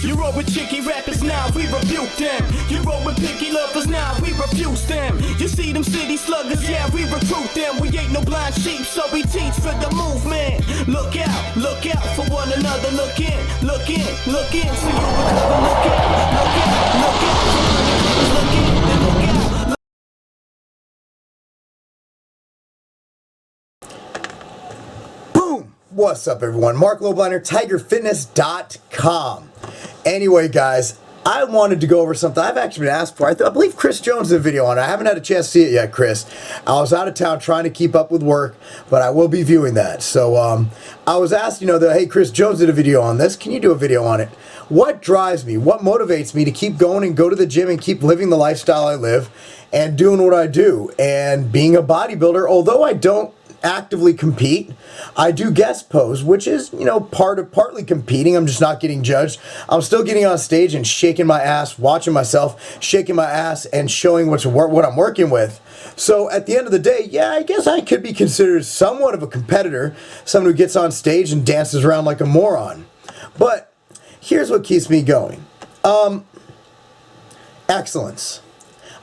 You roll with chicky rappers, now we rebuke them. You roll with picky lovers, now we refuse them. You see them city sluggers, yeah, we recruit them. We ain't no blind sheep, so we teach for the movement. Look out for one another. Look in, so you recover. Look out. Boom! What's up, everyone? Marc Lobliner, TigerFitness.com. Anyway, guys, I wanted to go over something I've actually been asked for. I believe Chris Jones did a video on it. I haven't had a chance to see it yet, Chris. I was out of town trying to keep up with work, but I will be viewing that. So I was asked, hey, Chris Jones did a video on this. Can you do a video on it? What drives me? What motivates me to keep going and go to the gym and keep living the lifestyle I live and doing what I do? And being a bodybuilder, although I don't actively compete, I do guest pose, which is, partly competing. I'm just not getting judged. I'm still getting on stage and shaking my ass, watching myself, shaking my ass, and showing what I'm working with. So at the end of the day, yeah, I guess I could be considered somewhat of a competitor, someone who gets on stage and dances around like a moron. But here's what keeps me going. Excellence.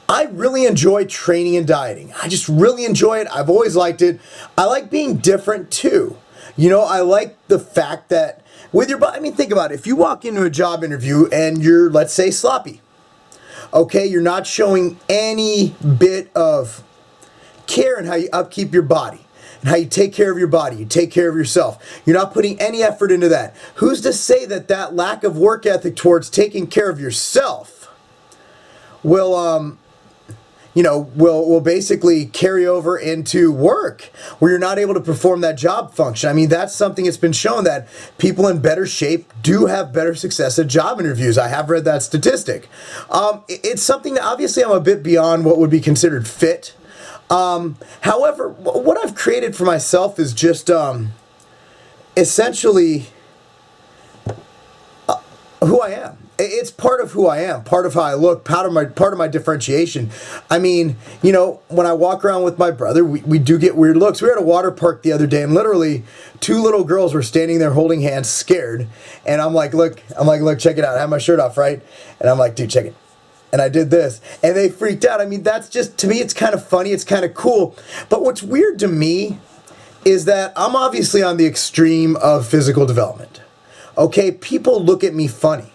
I really enjoy training and dieting. I just really enjoy it. I've always liked it. I like being different too. I like the fact that with your body, think about it. If you walk into a job interview and you're, let's say, sloppy, okay, you're not showing any bit of care in how you upkeep your body and how you take care of your body, you take care of yourself. You're not putting any effort into that. Who's to say that that lack of work ethic towards taking care of yourself will basically carry over into work where you're not able to perform that job function. That's something that's been shown that people in better shape do have better success at job interviews. I have read that statistic. It's something that obviously I'm a bit beyond what would be considered fit. However, what I've created for myself is just essentially who I am. It's part of who I am, part of how I look, part of my differentiation. When I walk around with my brother, we do get weird looks. We were at a water park the other day, and literally 2 little girls were standing there holding hands, scared. And I'm like, look, check it out. I have my shirt off, right? And I'm like, dude, check it. And I did this, and they freaked out. That's just, to me, it's kind of funny. It's kind of cool. But what's weird to me is that I'm obviously on the extreme of physical development. Okay, people look at me funny.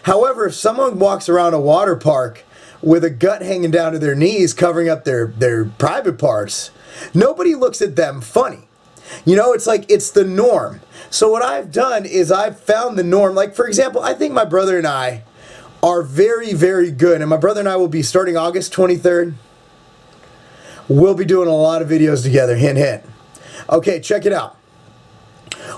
However, if someone walks around a water park with a gut hanging down to their knees, covering up their private parts, nobody looks at them funny. It's like it's the norm. So what I've done is I've found the norm. Like, for example, I think my brother and I are very, very good. And my brother and I will be starting August 23rd. We'll be doing a lot of videos together. Hint, hint. Okay, check it out.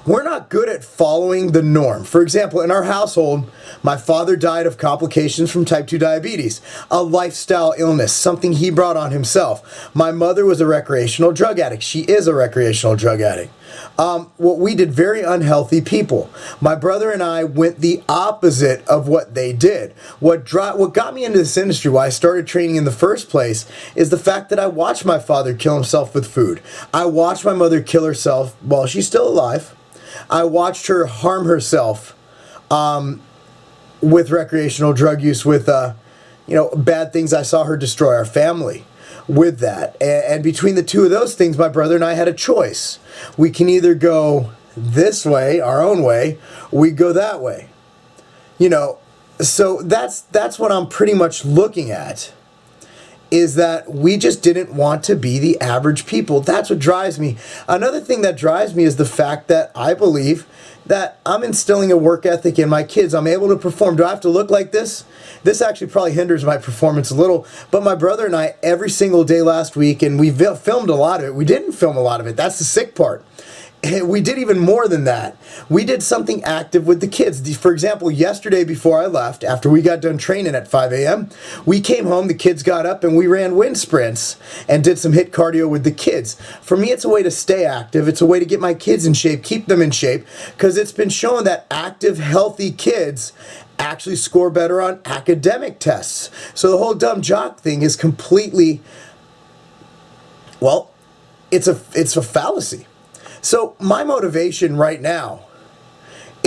We're not good at following the norm. For example, in our household, my father died of complications from type 2 diabetes, a lifestyle illness, something he brought on himself. My mother was a recreational drug addict. She is a recreational drug addict. What we did, very unhealthy people. My brother and I went the opposite of what they did. What got me into this industry, why I started training in the first place, is the fact that I watched my father kill himself with food. I watched my mother kill herself while she's still alive. I watched her harm herself with recreational drug use, with bad things. I saw her destroy our family with that. And between the two of those things, my brother and I had a choice. We can either go this way, our own way, or we go that way. So that's what I'm pretty much looking at, is that we just didn't want to be the average people. That's what drives me. Another thing that drives me is the fact that I believe that I'm instilling a work ethic in my kids. I'm able to perform. Do I have to look like this? This actually probably hinders my performance a little, but my brother and I, every single day last week, and we filmed a lot of it. We didn't film a lot of it. That's the sick part. We did even more than that. We did something active with the kids. For example, yesterday before I left, after we got done training at 5 a.m., we came home, the kids got up, and we ran wind sprints and did some HIIT cardio with the kids. For me, it's a way to stay active. It's a way to get my kids in shape, keep them in shape, because it's been shown that active, healthy kids actually score better on academic tests. So the whole dumb jock thing is completely, well, it's a fallacy. So my motivation right now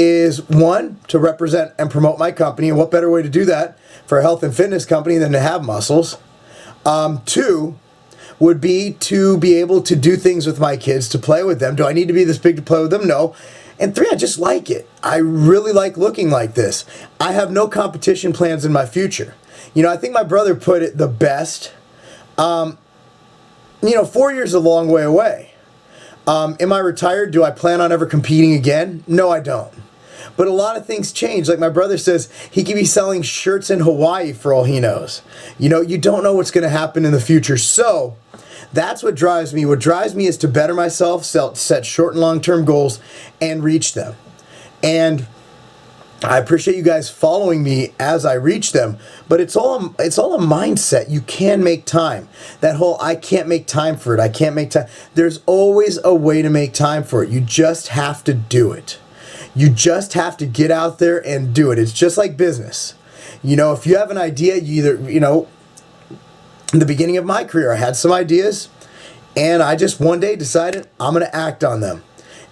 is one, to represent and promote my company. And what better way to do that for a health and fitness company than to have muscles? Two would be to be able to do things with my kids, to play with them. Do I need to be this big to play with them? No. And three, I just like it. I really like looking like this. I have no competition plans in my future. You know, I think my brother put it the best. 4 years is a long way away. Am I retired? Do I plan on ever competing again? No, I don't. But a lot of things change. Like my brother says, he could be selling shirts in Hawaii for all he knows. You know, you don't know what's going to happen in the future. So that's what drives me. What drives me is to better myself, set short and long-term goals, and reach them. And I appreciate you guys following me as I reach them, but it's all a mindset. You can make time. That whole I can't make time for it. I can't make time. There's always a way to make time for it. You just have to do it. You just have to get out there and do it. It's just like business. You know, if you have an idea, in the beginning of my career, I had some ideas, and I just one day decided I'm going to act on them.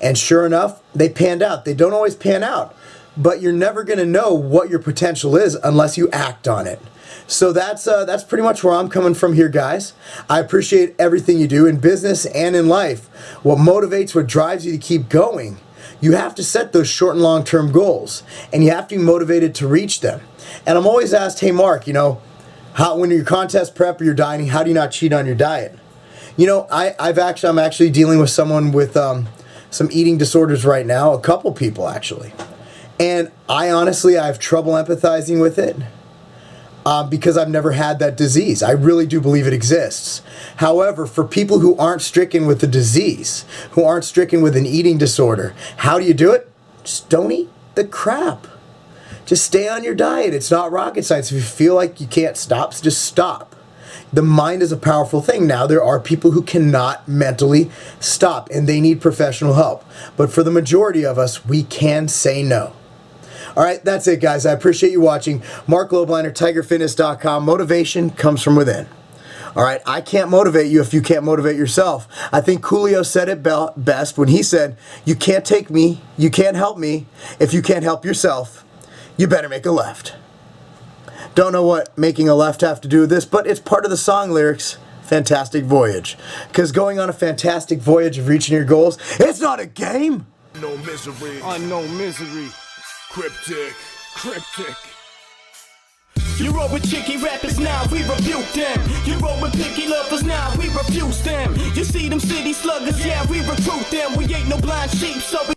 And sure enough, they panned out. They don't always pan out, but you're never going to know what your potential is unless you act on it. So that's pretty much where I'm coming from here, guys. I appreciate everything you do in business and in life. What motivates, what drives you to keep going, you have to set those short and long-term goals, and you have to be motivated to reach them. And I'm always asked, hey, Mark, when you're contest prep or you're dieting, how do you not cheat on your diet? I'm actually dealing with someone with some eating disorders right now, a couple people actually. And I have trouble empathizing with it because I've never had that disease. I really do believe it exists. However, for people who aren't stricken with the disease, who aren't stricken with an eating disorder, how do you do it? Just don't eat the crap. Just stay on your diet. It's not rocket science. If you feel like you can't stop, just stop. The mind is a powerful thing. Now, there are people who cannot mentally stop, and they need professional help. But for the majority of us, we can say no. All right, that's it, guys. I appreciate you watching. Marc Lobliner, TigerFitness.com. Motivation comes from within. All right, I can't motivate you if you can't motivate yourself. I think Coolio said it best when he said, you can't take me, you can't help me. If you can't help yourself, you better make a left. Don't know what making a left have to do with this, but it's part of the song lyrics, Fantastic Voyage. Because going on a fantastic voyage of reaching your goals, it's not a game. No misery. Unknown misery. Cryptic. You roll with chicky rappers, now we rebuke them. You roll with picky lovers, now we refuse them. You see them city sluggers, yeah, we recruit them. We ain't no blind sheep, so we